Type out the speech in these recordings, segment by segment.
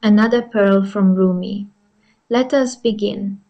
Another pearl from Rumi. Let us begin.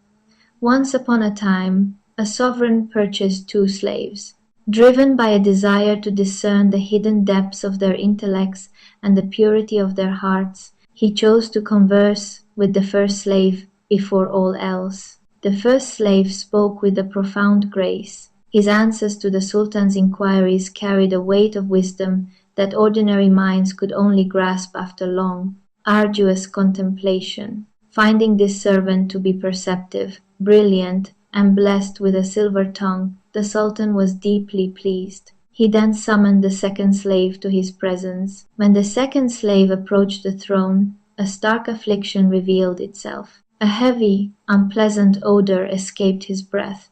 Once upon a time, a sovereign purchased two slaves. Driven by a desire to discern the hidden depths of their intellects and the purity of their hearts, he chose to converse with the first slave before all else. The first slave spoke with a profound grace. His answers to the Sultan's inquiries carried a weight of wisdom that ordinary minds could only grasp after long, arduous contemplation. Finding this servant to be perceptive, brilliant, and blessed with a silver tongue, the Sultan was deeply pleased. He then summoned the second slave to his presence. When the second slave approached the throne, a stark affliction revealed itself. A heavy, unpleasant odor escaped his breath,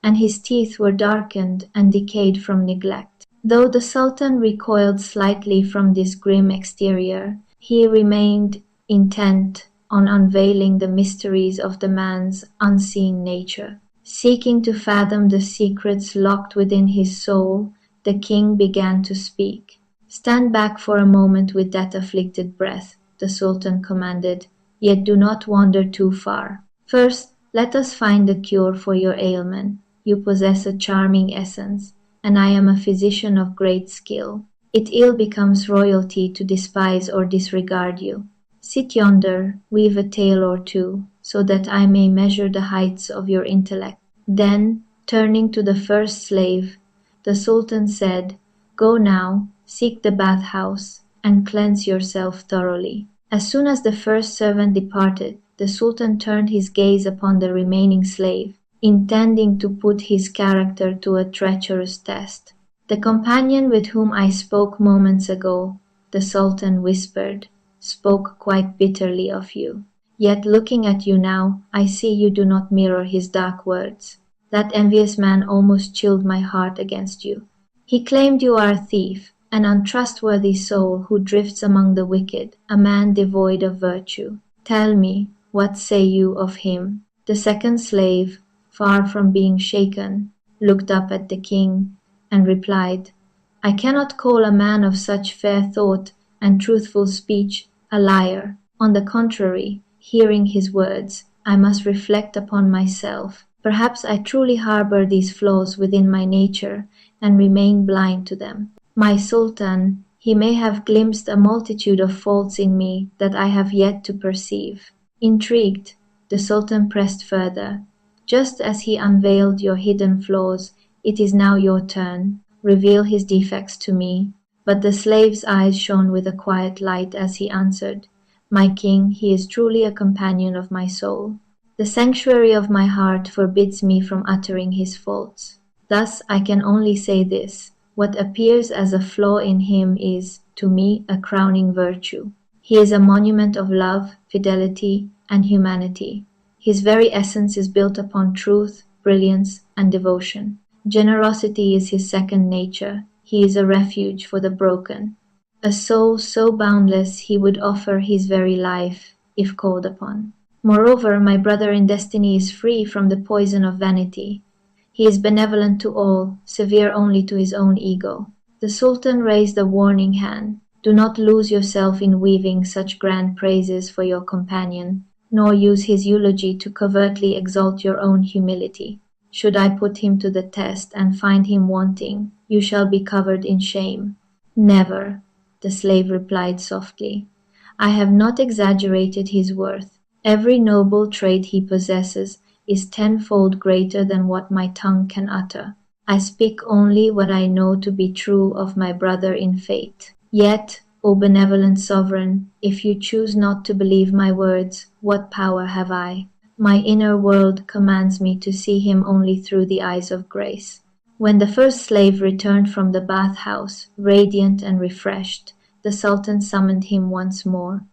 and his teeth were darkened and decayed from neglect. Though the Sultan recoiled slightly from this grim exterior, he remained intent on unveiling the mysteries of the man's unseen nature. Seeking to fathom the secrets locked within his soul, the king began to speak. "Stand back for a moment with that afflicted breath," the Sultan commanded, "yet do not wander too far. First, let us find a cure for your ailment. You possess a charming essence, and I am a physician of great skill. It ill becomes royalty to despise or disregard you. Sit yonder, weave a tale or two, so that I may measure the heights of your intellect." Then, turning to the first slave, the Sultan said, "Go now, seek the bathhouse, and cleanse yourself thoroughly." As soon as the first servant departed, the Sultan turned his gaze upon the remaining slave, intending to put his character to a treacherous test. "The companion with whom I spoke moments ago," the Sultan whispered, "spoke quite bitterly of you. Yet looking at you now, I see you do not mirror his dark words. That envious man almost chilled my heart against you. He claimed you are a thief, an untrustworthy soul who drifts among the wicked, a man devoid of virtue. Tell me, what say you of him?" The second slave, far from being shaken, looked up at the king and replied, "I cannot call a man of such fair thought and truthful speech a liar. On the contrary, hearing his words, I must reflect upon myself. Perhaps I truly harbor these flaws within my nature and remain blind to them. My Sultan, he may have glimpsed a multitude of faults in me that I have yet to perceive." Intrigued, the Sultan pressed further. "Just as he unveiled your hidden flaws, it is now your turn. Reveal his defects to me." But the slave's eyes shone with a quiet light as he answered, "My king, he is truly a companion of my soul. The sanctuary of my heart forbids me from uttering his faults. Thus I can only say this: what appears as a flaw in him is, to me, a crowning virtue. He is a monument of love, fidelity, and humanity. His very essence is built upon truth, brilliance, and devotion. Generosity is his second nature. He is a refuge for the broken. A soul so boundless he would offer his very life, if called upon. Moreover, my brother in destiny is free from the poison of vanity. He is benevolent to all, severe only to his own ego." The Sultan raised a warning hand. "Do not lose yourself in weaving such grand praises for your companion, nor use his eulogy to covertly exalt your own humility. Should I put him to the test and find him wanting, you shall be covered in shame." "Never," the slave replied softly. "I have not exaggerated his worth. Every noble trait he possesses is tenfold greater than what my tongue can utter. I speak only what I know to be true of my brother in faith. Yet, O benevolent sovereign, if you choose not to believe my words, what power have I? My inner world commands me to see him only through the eyes of grace." When the first slave returned from the bathhouse, radiant and refreshed, the Sultan summoned him once more.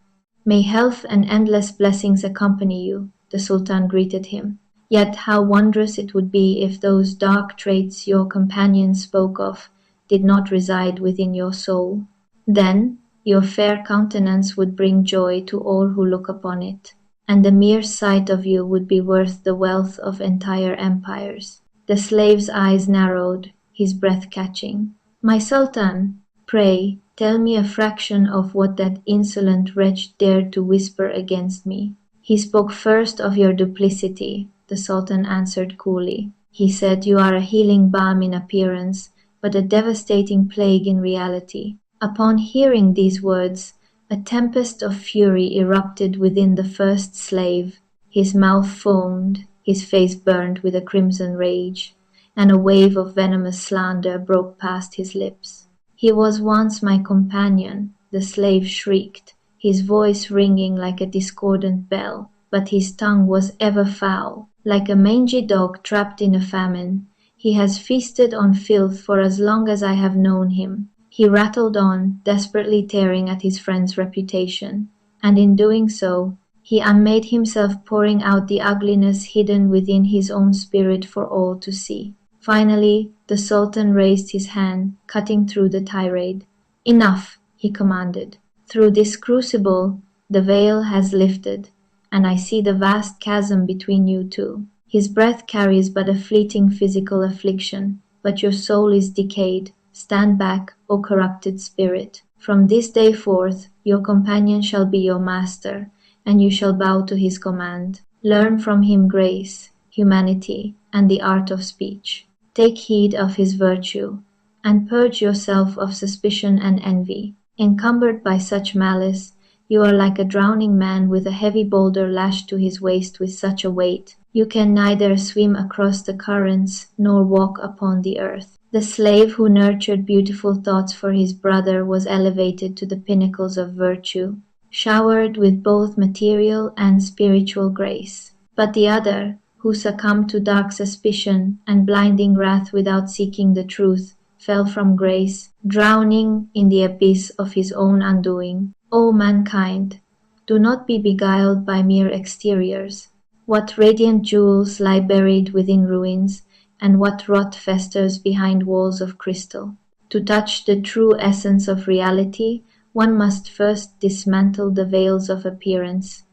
"May health and endless blessings accompany you," the Sultan greeted him. "Yet how wondrous it would be if those dark traits your companion spoke of did not reside within your soul. Then your fair countenance would bring joy to all who look upon it, and the mere sight of you would be worth the wealth of entire empires." The slave's eyes narrowed, his breath catching. "My Sultan, pray, Tell me a fraction of what that insolent wretch dared to whisper against me." "He spoke first of your duplicity," the Sultan answered coolly. "He said you are a healing balm in appearance, but a devastating plague in reality." Upon hearing these words, a tempest of fury erupted within the first slave. His mouth foamed, his face burned with a crimson rage, and a wave of venomous slander broke past his lips. "He was once my companion," the slave shrieked, his voice ringing like a discordant bell, "but his tongue was ever foul. Like a mangy dog trapped in a famine, he has feasted on filth for as long as I have known him." He rattled on, desperately tearing at his friend's reputation, and in doing so, he unmade himself, pouring out the ugliness hidden within his own spirit for all to see. Finally, the Sultan raised his hand, cutting through the tirade. "Enough," he commanded. "Through this crucible, the veil has lifted, and I see the vast chasm between you two. His breath carries but a fleeting physical affliction, but your soul is decayed. Stand back, O corrupted spirit. From this day forth, your companion shall be your master, and you shall bow to his command. Learn from him grace, humanity, and the art of speech. Take heed of his virtue, and purge yourself of suspicion and envy. Encumbered by such malice, you are like a drowning man with a heavy boulder lashed to his waist with such a weight. You can neither swim across the currents nor walk upon the earth." The slave who nurtured beautiful thoughts for his brother was elevated to the pinnacles of virtue, showered with both material and spiritual grace. But the other, who succumbed to dark suspicion and blinding wrath without seeking the truth, fell from grace, drowning in the abyss of his own undoing. O mankind, do not be beguiled by mere exteriors. What radiant jewels lie buried within ruins, and what rot festers behind walls of crystal. To touch the true essence of reality, one must first dismantle the veils of appearance.